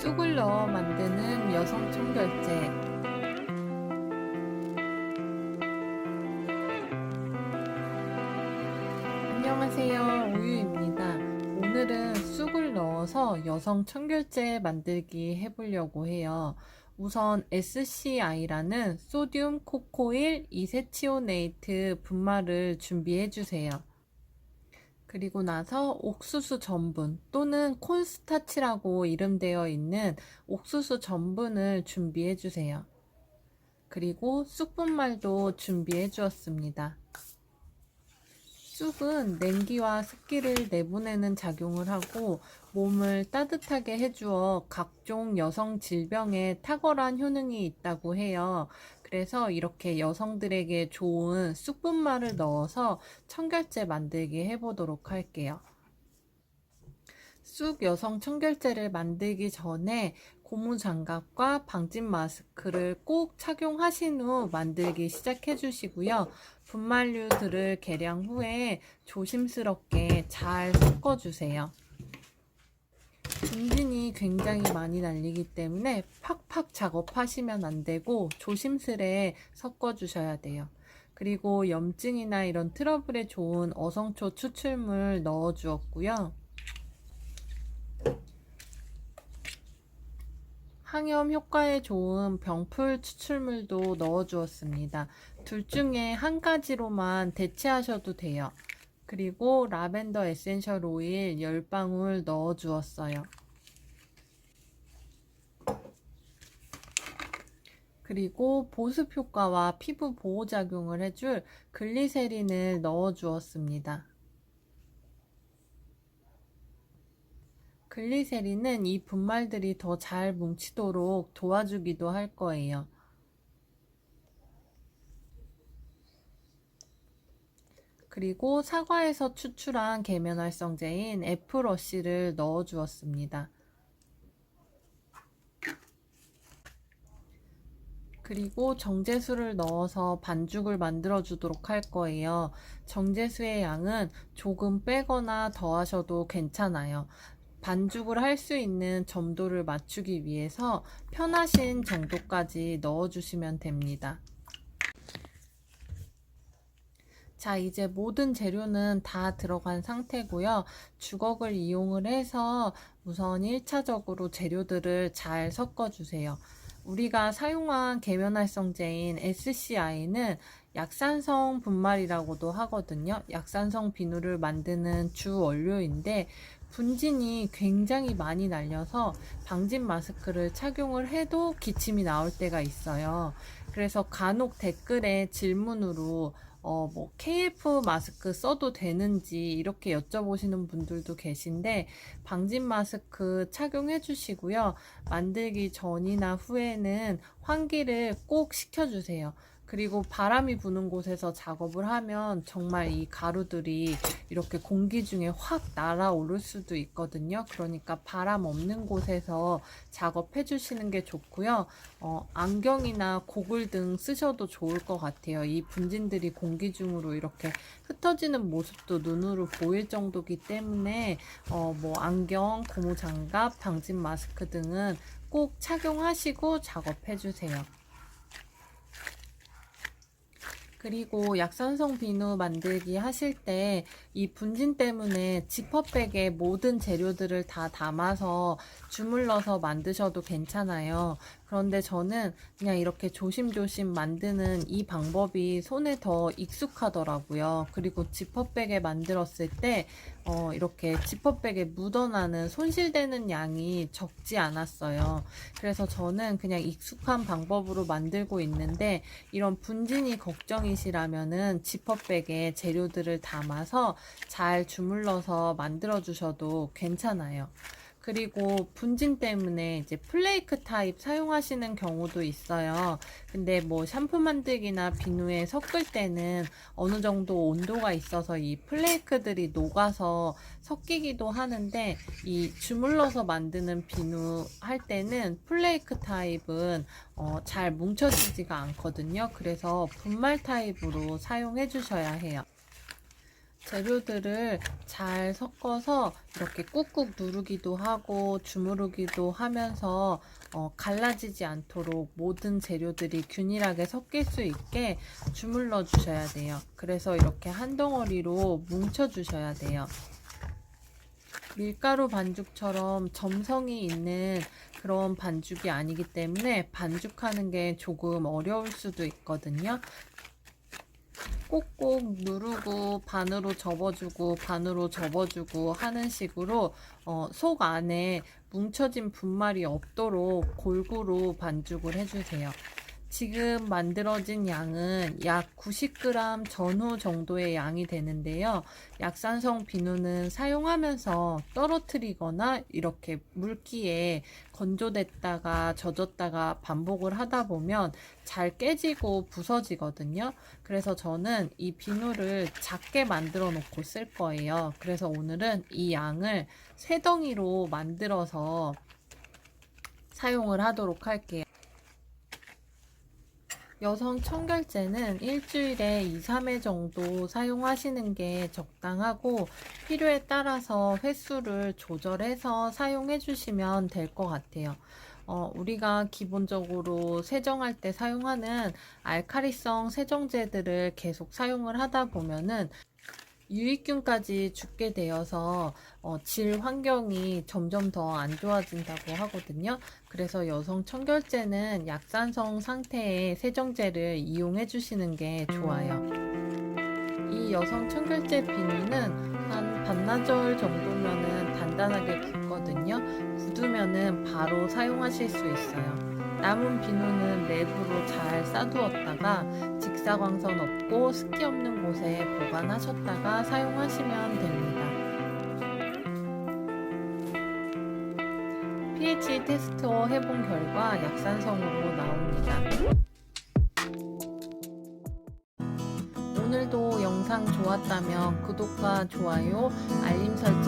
쑥을 넣어 만드는 여성 청결제. 안녕하세요, 우유입니다. 오늘은 쑥을 넣어서 여성 청결제 만들기 해보려고 해요. 우선 SCI라는 소듐 코코일 이세치오네이트 분말을 준비해 주세요. 그리고 나서 옥수수 전분 또는 콘스타치라고 이름되어 있는 옥수수 전분을 준비해 주세요. 그리고 쑥분말도 준비해 주었습니다. 쑥은 냉기와 습기를 내보내는 작용을 하고 몸을 따뜻하게 해주어 각종 여성 질병에 탁월한 효능이 있다고 해요. 그래서 이렇게 여성들에게 좋은 쑥분말을 넣어서 청결제 만들기 해보도록 할게요. 쑥 여성 청결제를 만들기 전에 고무장갑과 방진 마스크를 꼭 착용하신 후 만들기 시작해 주시고요. 분말류들을 계량 후에 조심스럽게 잘 섞어 주세요. 분진이 굉장히 많이 날리기 때문에 팍팍 작업하시면 안 되고 조심스레 섞어 주셔야 돼요. 그리고 염증이나 이런 트러블에 좋은 어성초 추출물 넣어 주었고요. 항염 효과에 좋은 병풀 추출물도 넣어 주었습니다. 둘 중에 한 가지로만 대체하셔도 돼요. 그리고 라벤더 에센셜 오일 10방울 넣어 주었어요. 그리고 보습 효과와 피부 보호 작용을 해줄 글리세린을 넣어 주었습니다. 글리세린은 이 분말들이 더 잘 뭉치도록 도와주기도 할 거예요. 그리고 사과에서 추출한 계면활성제인 F러쉬를 넣어 주었습니다. 그리고 정제수를 넣어서 반죽을 만들어 주도록 할 거예요. 정제수의 양은 조금 빼거나 더하셔도 괜찮아요. 반죽을 할 수 있는 점도를 맞추기 위해서 편하신 정도까지 넣어주시면 됩니다. 자, 이제 모든 재료는 다 들어간 상태고요. 주걱을 이용을 해서 우선 1차적으로 재료들을 잘 섞어주세요. 우리가 사용한 계면활성제인 SCI는 약산성 분말이라고도 하거든요. 약산성 비누를 만드는 주 원료인데 분진이 굉장히 많이 날려서 방진 마스크를 착용을 해도 기침이 나올 때가 있어요. 그래서 간혹 댓글에 질문으로 KF 마스크 써도 되는지 이렇게 여쭤보시는 분들도 계신데 방진 마스크 착용해 주시고요. 만들기 전이나 후에는 환기를 꼭 시켜주세요. 그리고 바람이 부는 곳에서 작업을 하면 정말 이 가루들이 이렇게 공기 중에 확 날아오를 수도 있거든요. 그러니까 바람 없는 곳에서 작업해 주시는 게 좋고요. 안경이나 고글 등 쓰셔도 좋을 것 같아요. 이 분진들이 공기 중으로 이렇게 흩어지는 모습도 눈으로 보일 정도기 때문에 뭐 안경, 고무장갑, 방진 마스크 등은 꼭 착용하시고 작업해 주세요. 그리고 약산성 비누 만들기 하실 때 이 분진 때문에 지퍼백에 모든 재료들을 다 담아서 주물러서 만드셔도 괜찮아요. 그런데 저는 그냥 이렇게 조심조심 만드는 이 방법이 손에 더 익숙하더라고요. 그리고 지퍼백에 만들었을 때 이렇게 지퍼백에 묻어나는 손실되는 양이 적지 않았어요. 그래서 저는 그냥 익숙한 방법으로 만들고 있는데 이런 분진이 걱정이시라면은 지퍼백에 재료들을 담아서 잘 주물러서 만들어 주셔도 괜찮아요. 그리고 분진 때문에 이제 플레이크 타입 사용하시는 경우도 있어요. 근데 뭐 샴푸 만들기나 비누에 섞을 때는 어느 정도 온도가 있어서 이 플레이크들이 녹아서 섞이기도 하는데 이 주물러서 만드는 비누 할 때는 플레이크 타입은 잘 뭉쳐지지가 않거든요. 그래서 분말 타입으로 사용해 주셔야 해요. 재료들을 잘 섞어서 이렇게 꾹꾹 누르기도 하고 주무르기도 하면서 갈라지지 않도록 모든 재료들이 균일하게 섞일 수 있게 주물러 주셔야 돼요. 그래서 이렇게 한 덩어리로 뭉쳐 주셔야 돼요. 밀가루 반죽처럼 점성이 있는 그런 반죽이 아니기 때문에 반죽하는 게 조금 어려울 수도 있거든요. 꼭꼭 누르고 반으로 접어주고 반으로 접어주고 하는 식으로 속 안에 뭉쳐진 분말이 없도록 골고루 반죽을 해주세요. 지금 만들어진 양은 약 90g 전후 정도의 양이 되는데요. 약산성 비누는 사용하면서 떨어뜨리거나 이렇게 물기에 건조됐다가 젖었다가 반복을 하다 보면 잘 깨지고 부서지거든요. 그래서 저는 이 비누를 작게 만들어 놓고 쓸 거예요. 그래서 오늘은 이 양을 3덩이로 만들어서 사용을 하도록 할게요. 여성 청결제는 일주일에 2, 3회 정도 사용하시는 게 적당하고 필요에 따라서 횟수를 조절해서 사용해 주시면 될 것 같아요. 우리가 기본적으로 세정할 때 사용하는 알칼리성 세정제들을 계속 사용을 하다 보면은 유익균까지 죽게 되어서 질 환경이 점점 더 안 좋아진다고 하거든요. 그래서 여성 청결제는 약산성 상태의 세정제를 이용해 주시는 게 좋아요. 이 여성 청결제 비누는 한 반나절 정도면은 단단하게 굳거든요. 굳으면은 바로 사용하실 수 있어요. 남은 비누는 랩으로 잘 싸두었다가 직사광선 없고 습기 없는 곳에 보관하셨다가 사용하시면 됩니다. pH 테스트 해본 결과 약산성으로 나옵니다. 오늘도 영상 좋았다면 구독과 좋아요, 알림 설정